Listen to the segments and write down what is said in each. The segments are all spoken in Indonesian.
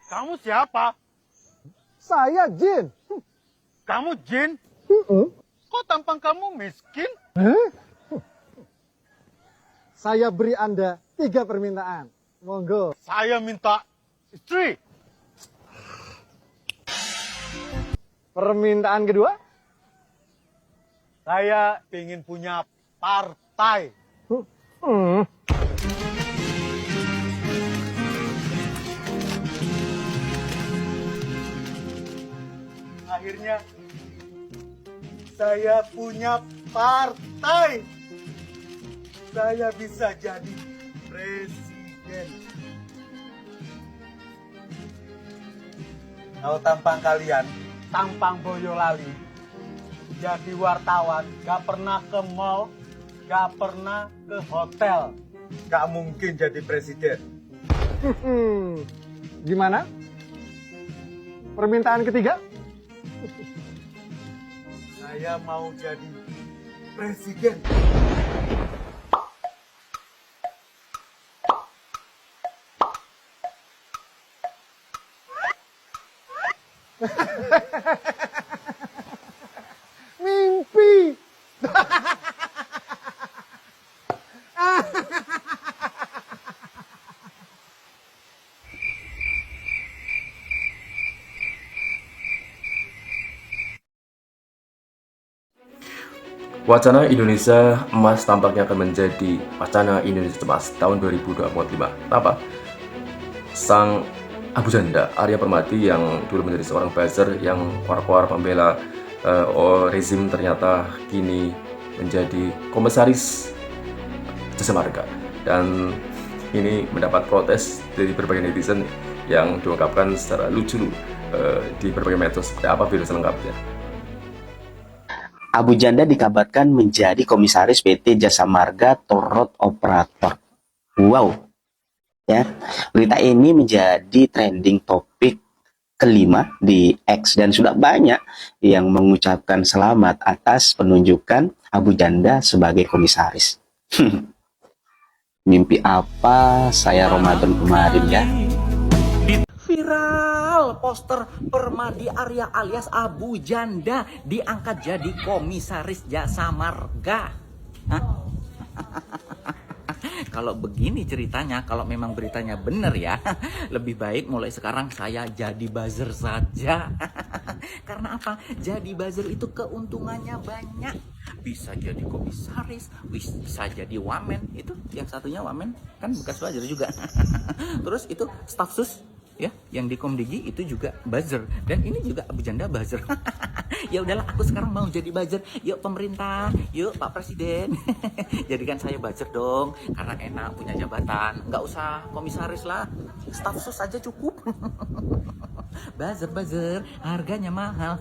Kamu siapa? Saya Jin. Kamu Jin? Kok tampang kamu miskin? Saya beri Anda 3 permintaan. Monggo. Saya minta istri. Permintaan kedua? Saya ingin punya partai. Akhirnya saya punya partai. Saya bisa jadi presiden. Kalau tampang kalian, tampang Boyolali, jadi wartawan, gak pernah ke mall, gak pernah ke hotel, gak mungkin jadi presiden. Gimana? Permintaan ketiga? Saya mau jadi presiden. Mimpi. Wacana Indonesia Emas tampaknya akan menjadi wacana Indonesia Emas tahun 2025. Apa? Sang Abu Janda, Arya Permadi yang dulu menjadi seorang buzzer yang war-war pembela rezim, ternyata kini menjadi komisaris Jasa Marga. Dan ini mendapat protes dari berbagai netizen yang diungkapkan secara lucu di berbagai medsos. Seperti apa video selengkapnya? Abu Janda dikabarkan menjadi komisaris PT Jasa Marga Tour Operator. Wow. Ya, berita ini menjadi trending topik kelima di X dan sudah banyak yang mengucapkan selamat atas penunjukan Abu Janda sebagai komisaris. Mimpi apa saya Ramadan kemarin ya? Viral poster Permadi Arya alias Abu Janda diangkat jadi komisaris Jasa Marga. Kalau begini ceritanya, kalau memang beritanya benar ya, lebih baik mulai sekarang saya jadi buzzer saja. Karena apa? Jadi buzzer itu keuntungannya banyak. Bisa jadi komisaris, bisa jadi wamen. Itu yang satunya wamen kan bekas buzzer juga. Terus itu staf sus ya, yang di Komdigi itu juga buzzer, dan ini juga Abu Janda buzzer. Ya udahlah, aku sekarang mau jadi buzzer. Yuk pemerintah, yuk Pak Presiden, jadikan saya buzzer dong, karena enak punya jabatan, nggak usah komisaris lah, staf sus aja cukup. Buzzer, harganya mahal.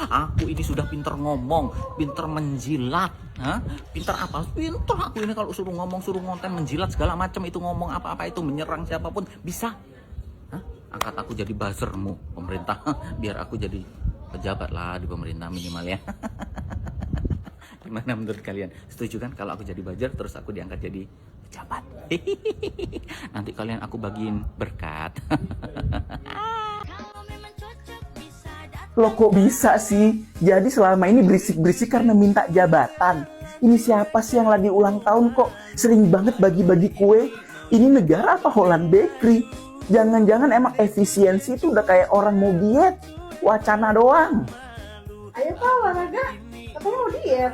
Aku ini sudah pinter ngomong, pinter menjilat. Pinter apa? Pinter aku ini kalau suruh ngomong, suruh ngonten, menjilat segala macam itu, ngomong apa-apa itu, menyerang siapapun bisa. Angkat aku jadi buzzermu pemerintah, biar aku jadi pejabat lah di pemerintah minimal ya. Gimana menurut kalian? Setuju kan kalau aku jadi buzzer terus aku diangkat jadi pejabat? Nanti kalian aku bagiin berkat. Loh kok bisa sih? Jadi selama ini berisik-berisik karena minta jabatan. Ini siapa sih yang lagi ulang tahun kok sering banget bagi-bagi kue? Ini negara apa Holland Bakery? Jangan-jangan emang efisiensi itu udah kayak orang mau diet. Wacana doang. Ayo Pak olahraga, katanya mau diet.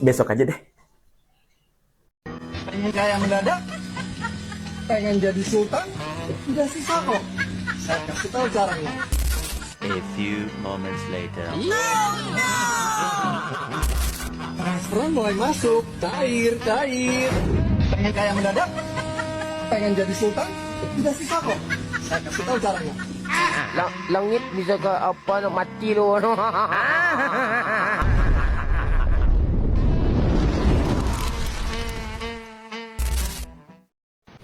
Besok aja deh. Pengen kaya mendadak? Pengen jadi sultan? Udah susah kok. Saya kasih tahu caranya. A few moments later. Transferan mulai masuk. Cair. Pengen kaya mendadak? Pengen jadi sultan? Udah susah kok. Saya kasih tahu caranya. Langit bisa ke apa mati lu.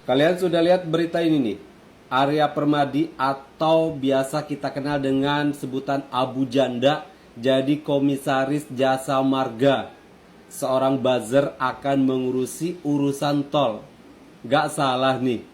Kalian sudah lihat berita ini nih. Arya Permadi atau biasa kita kenal dengan sebutan Abu Janda jadi komisaris Jasa Marga. Seorang buzzer akan mengurusi urusan tol. Gak salah nih.